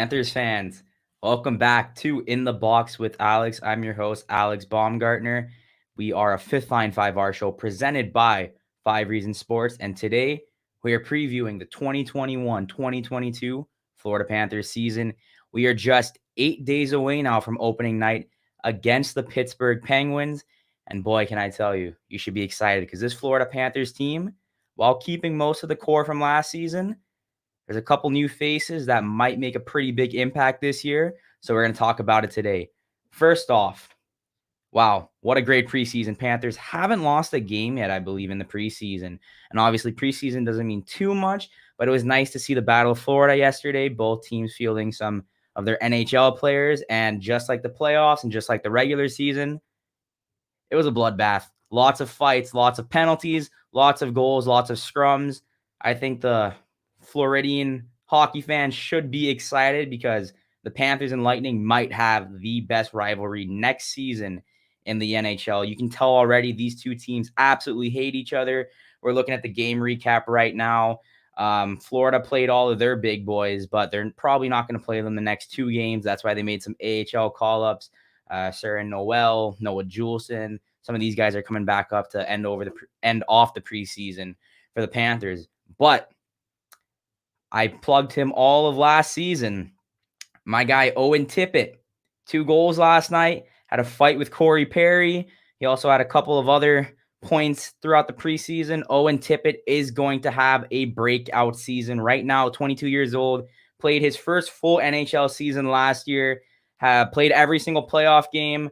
Panthers fans, welcome back to In the Box with Alex. I'm your host, Alex Baumgartner. We are a Fifth Line 5R show presented by 5 Reasons Sports, and today we are previewing the 2021-2022 Florida Panthers season. We are just 8 days away now from opening night against the Pittsburgh Penguins, and boy, can I tell you, you should be excited because this Florida Panthers team, while keeping most of the core from last season, there's a couple new faces that might make a pretty big impact this year, so we're going to talk about it today. First off, wow, what a great preseason. Panthers haven't lost a game yet, I believe, in the preseason. And obviously, preseason doesn't mean too much, but it was nice to see the Battle of Florida yesterday, both teams fielding some of their NHL players. And just like the playoffs and just like the regular season, it was a bloodbath. Lots of fights, lots of penalties, lots of goals, lots of scrums. I think the Floridian hockey fans should be excited because the Panthers and Lightning might have the best rivalry next season in the NHL. You can tell already these two teams absolutely hate each other. We're looking at the game recap right now. Florida played all of their big boys, but they're probably not going to play them the next 2 games. That's why they made some AHL call-ups. Sir Noel, Noah Juleson. Some of these guys are coming back up to end off the preseason for the Panthers. But I plugged him all of last season. My guy, Owen Tippett, 2 goals last night, had a fight with Corey Perry. He also had a couple of other points throughout the preseason. Owen Tippett is going to have a breakout season right now, 22 years old, played his first full NHL season last year, played every single playoff game.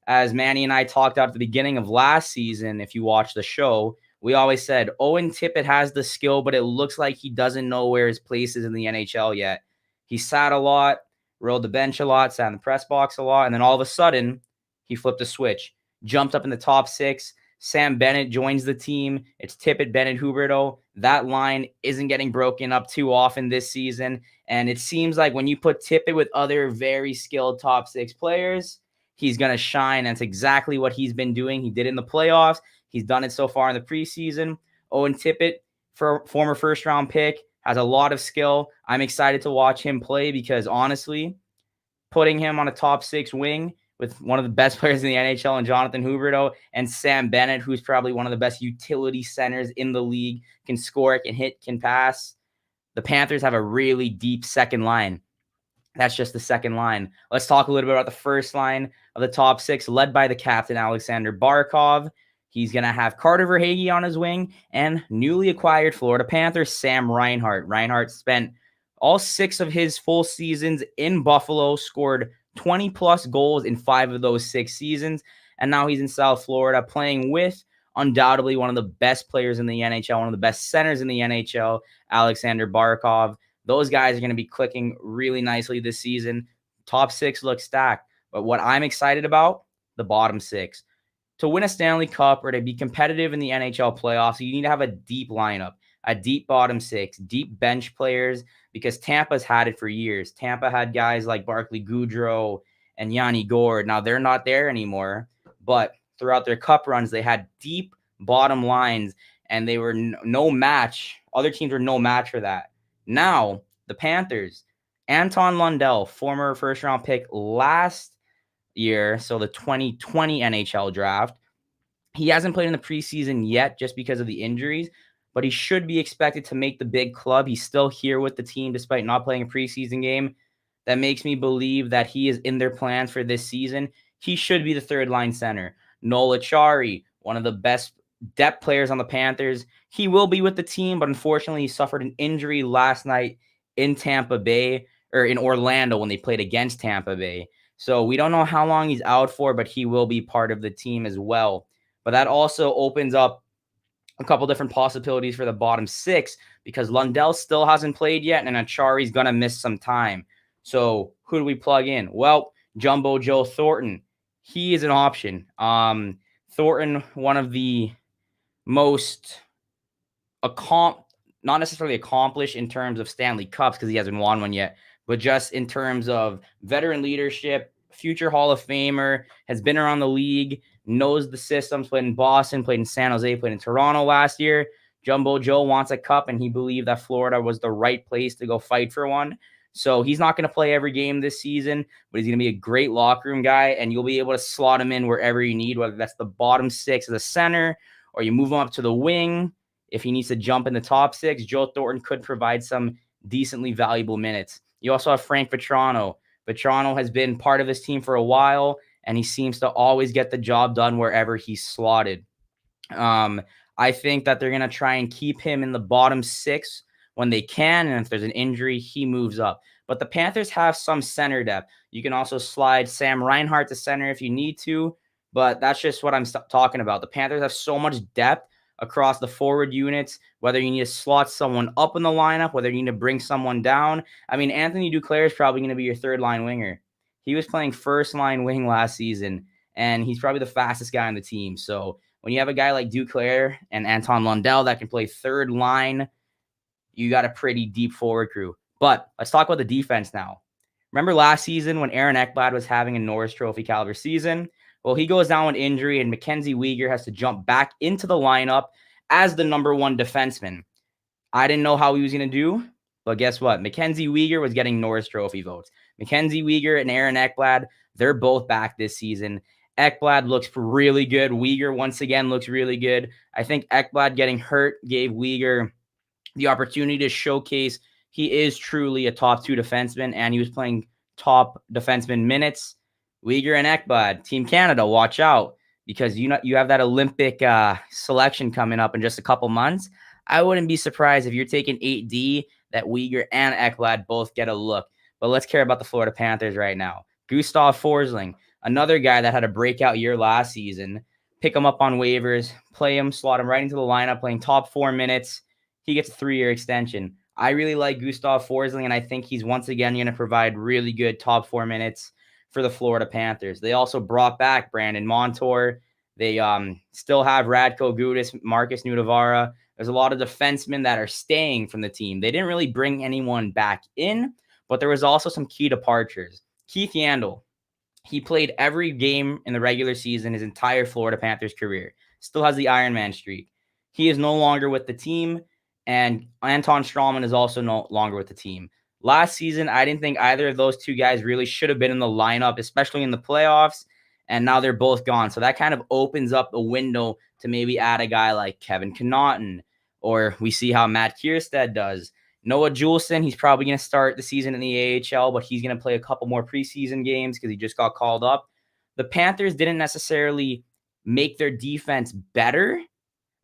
As Manny and I talked about at the beginning of last season, if you watch the show, we always said Owen Tippett has the skill, but it looks like he doesn't know where his place is in the NHL yet. He sat a lot, rode the bench a lot, sat in the press box a lot, and then all of a sudden, he flipped a switch, jumped up in the top 6. Sam Bennett joins the team. It's Tippett, Bennett, Huberdeau. That line isn't getting broken up too often this season, and it seems like when you put Tippett with other very skilled top 6 players, he's going to shine. That's exactly what he's been doing. He did it in the playoffs. He's done it so far in the preseason. Owen Tippett, former first-round pick, has a lot of skill. I'm excited to watch him play because, honestly, putting him on a top 6 wing with one of the best players in the NHL and Jonathan Huberdeau and Sam Bennett, who's probably one of the best utility centers in the league, can score, can hit, can pass. The Panthers have a really deep second line. That's just the second line. Let's talk a little bit about the first line of the top 6, led by the captain, Alexander Barkov. He's going to have Carter Verhaeghe on his wing and newly acquired Florida Panther, Sam Reinhart. Reinhart spent all 6 of his full seasons in Buffalo, scored 20-plus goals in 5 of those 6 seasons, and now he's in South Florida playing with undoubtedly one of the best players in the NHL, one of the best centers in the NHL, Alexander Barkov. Those guys are going to be clicking really nicely this season. Top 6 looks stacked. But what I'm excited about, the bottom 6. To win a Stanley Cup or to be competitive in the NHL playoffs, you need to have a deep lineup, a deep bottom 6, deep bench players, because Tampa's had it for years. Tampa had guys like Barclay Goodrow and Yanni Gourde. Now, they're not there anymore, but throughout their cup runs, they had deep bottom lines, and they were no match. Other teams were no match for that. Now, the Panthers, Anton Lundell, former first-round pick last year, so the 2020 NHL draft. He hasn't played in the preseason yet just because of the injuries, but he should be expected to make the big club. He's still here with the team despite not playing a preseason game. That makes me believe that he is in their plans for this season. He should be the third-line center. Noel Acciari, one of the best depth players on the Panthers. He will be with the team, but unfortunately he suffered an injury last night in Tampa Bay, or in Orlando when they played against Tampa Bay. So we don't know how long he's out for, but he will be part of the team as well. But that also opens up a couple different possibilities for the bottom 6 because Lundell still hasn't played yet, and Acciari's going to miss some time. So who do we plug in? Well, Jumbo Joe Thornton. He is an option. Thornton, one of the most not necessarily accomplished in terms of Stanley Cups because he hasn't won one yet, but just in terms of veteran leadership, future Hall of Famer, has been around the league, knows the systems, played in Boston, played in San Jose, played in Toronto last year. Jumbo Joe wants a cup, and he believed that Florida was the right place to go fight for one. So he's not going to play every game this season, but he's going to be a great locker room guy, and you'll be able to slot him in wherever you need, whether that's the bottom six of the center or you move him up to the wing. If he needs to jump in the top six, Joe Thornton could provide some decently valuable minutes. You also have Frank Vetrano. Vetrano has been part of this team for a while, and he seems to always get the job done wherever he's slotted. I think that they're going to try and keep him in the bottom six when they can, and if there's an injury, he moves up. But the Panthers have some center depth. You can also slide Sam Reinhart to center if you need to, but that's just what I'm talking about. The Panthers have so much depth across the forward units, whether you need to slot someone up in the lineup, whether you need to bring someone down. I mean, Anthony Duclair is probably going to be your third-line winger. He was playing first-line wing last season, and he's probably the fastest guy on the team. So when you have a guy like Duclair and Anton Lundell that can play third line, you got a pretty deep forward crew. But let's talk about the defense now. Remember last season when Aaron Ekblad was having a Norris Trophy caliber season? Well, he goes down with injury, and Mackenzie Weegar has to jump back into the lineup as the number one defenseman. I didn't know how he was going to do, but guess what? Mackenzie Weegar was getting Norris Trophy votes. Mackenzie Weegar and Aaron Ekblad, they're both back this season. Ekblad looks really good. Weegar, once again, looks really good. I think Ekblad getting hurt gave Weegar the opportunity to showcase he is truly a top two defenseman, and he was playing top defenseman minutes. Weegar and Ekblad, Team Canada, watch out, because you have that Olympic selection coming up in just a couple months. I wouldn't be surprised if you're taking 8D that Weegar and Ekblad both get a look. But let's care about the Florida Panthers right now. Gustav Forsling, another guy that had a breakout year last season. Pick him up on waivers, play him, slot him right into the lineup, playing top 4 minutes. He gets a 3-year extension. I really like Gustav Forsling, and I think he's once again going to provide really good top 4 minutes for the Florida Panthers. They also brought back Brandon Montour. They still have Radko Gudas, Marcus Nudavara. There's a lot of defensemen that are staying from the team. They didn't really bring anyone back in, but there was also some key departures. Keith Yandel, he played every game in the regular season his entire Florida Panthers career. Still has the Ironman streak. He is no longer with the team, and Anton Strawman is also no longer with the team. Last season, I didn't think either of those two guys really should have been in the lineup, especially in the playoffs, and now they're both gone. So that kind of opens up a window to maybe add a guy like Kevin Connaughton, or we see how Matt Kierstead does. Noah Juleson, he's probably going to start the season in the AHL, but he's going to play a couple more preseason games because he just got called up. The Panthers didn't necessarily make their defense better,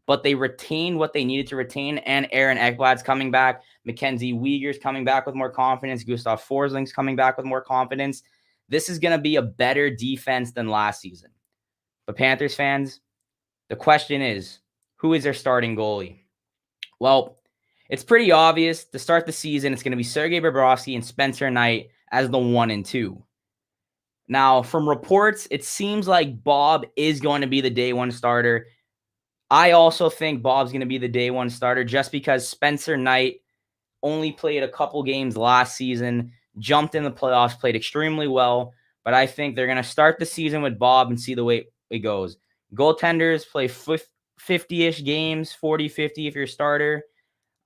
but they retained what they needed to retain, and Aaron Ekblad's coming back. Mackenzie Weegar's coming back with more confidence. Gustav Forsling's coming back with more confidence. This is going to be a better defense than last season. But Panthers fans, the question is, who is their starting goalie? Well, it's pretty obvious. To start the season, it's going to be Sergei Bobrovsky and Spencer Knight as the 1 and 2. Now, from reports, it seems like Bob is going to be the day one starter. I also think Bob's going to be the day one starter just because Spencer Knight only played a couple games last season, jumped in the playoffs, played extremely well, but I think they're going to start the season with Bob and see the way it goes. Goaltenders play 50-ish games, 40-50 if you're a starter.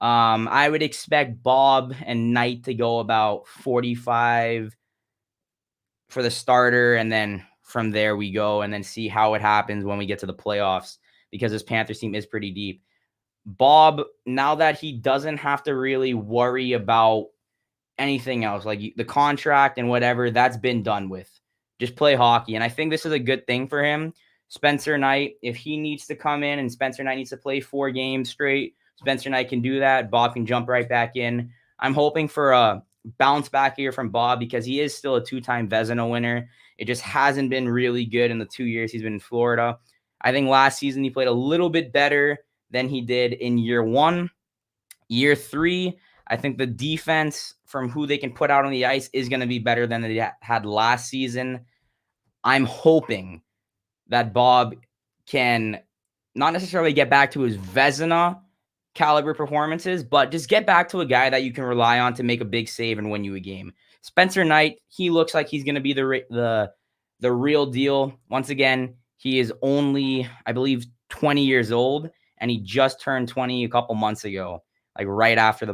I would expect Bob and Knight to go about 45 for the starter, and then from there we go and then see how it happens when we get to the playoffs, because this Panthers team is pretty deep. Bob, now that he doesn't have to really worry about anything else, like the contract and whatever, that's been done with. Just play hockey, and I think this is a good thing for him. Spencer Knight, if he needs to come in and Spencer Knight needs to play 4 games straight, Spencer Knight can do that. Bob can jump right back in. I'm hoping for a bounce back here from Bob because he is still a 2-time Vezina winner. It just hasn't been really good in the 2 years he's been in Florida. I think last season he played a little bit better than he did in year 1. Year 3, I think the defense from who they can put out on the ice is going to be better than they had last season. I'm hoping that Bob can not necessarily get back to his Vezina caliber performances, but just get back to a guy that you can rely on to make a big save and win you a game. Spencer Knight, he looks like he's going to be the real deal. Once again, he is only, I believe, 20 years old, and he just turned 20 a couple months ago. like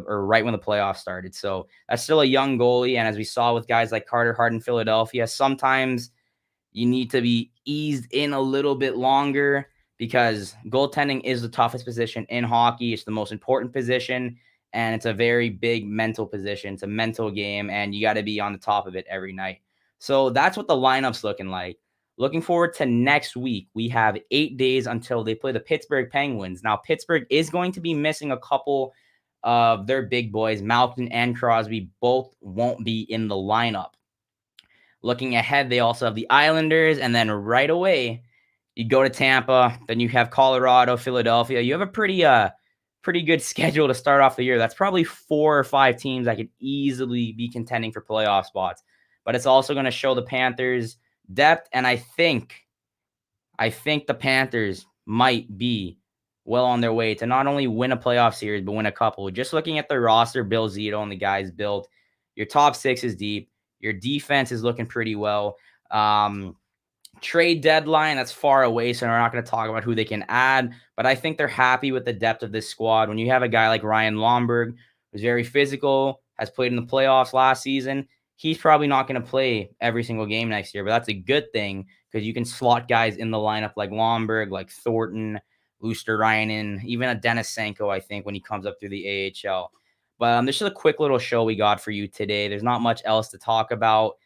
right when the playoffs started. So that's still a young goalie. And as we saw with guys like Carter Hart in Philadelphia, sometimes you need to be eased in a little bit longer because goaltending is the toughest position in hockey. It's the most important position, and it's a very big mental position. It's a mental game, and you got to be on the top of it every night. So that's what the lineup's looking like. Looking forward to next week. We have 8 days until they play the Pittsburgh Penguins. Now, Pittsburgh is going to be missing a couple of their big boys. Malkin and Crosby both won't be in the lineup. Looking ahead, they also have the Islanders, and then right away, you go to Tampa, then you have Colorado, Philadelphia. You have a pretty good schedule to start off the year. That's probably 4 or 5 teams that could easily be contending for playoff spots. But it's also going to show the Panthers depth, and I think the Panthers might be well on their way to not only win a playoff series, but win a couple. Just looking at the roster, Bill Zito and the guys built, your top 6 is deep. Your defense is looking pretty well. Trade deadline, that's far away, so we're not going to talk about who they can add, but I think they're happy with the depth of this squad. When you have a guy like Ryan Lomberg, who's very physical, has played in the playoffs last season, he's probably not going to play every single game next year, but that's a good thing because you can slot guys in the lineup like Lomberg, like Thornton, Luosterainen, even a Denisenko, I think, when he comes up through the AHL. But this is a quick little show we got for you today. There's not much else to talk about.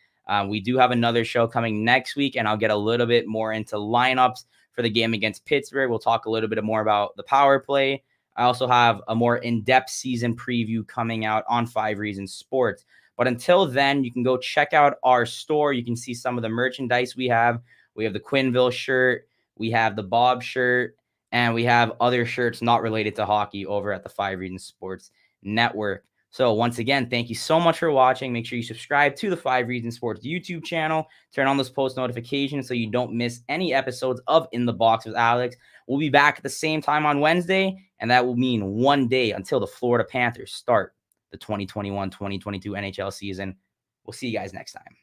We do have another show coming next week, and I'll get a little bit more into lineups for the game against Pittsburgh. We'll talk a little bit more about the power play. I also have a more in-depth season preview coming out on 5 Reasons Sports. But until then, you can go check out our store. You can see some of the merchandise we have. We have the Quinville shirt. We have the Bob shirt. And we have other shirts not related to hockey over at the 5 Reasons Sports Network. So once again, thank you so much for watching. Make sure you subscribe to the 5 Reasons Sports YouTube channel. Turn on those post notifications so you don't miss any episodes of In the Box with Alex. We'll be back at the same time on Wednesday, and that will mean one day until the Florida Panthers start the 2021-2022 NHL season. We'll see you guys next time.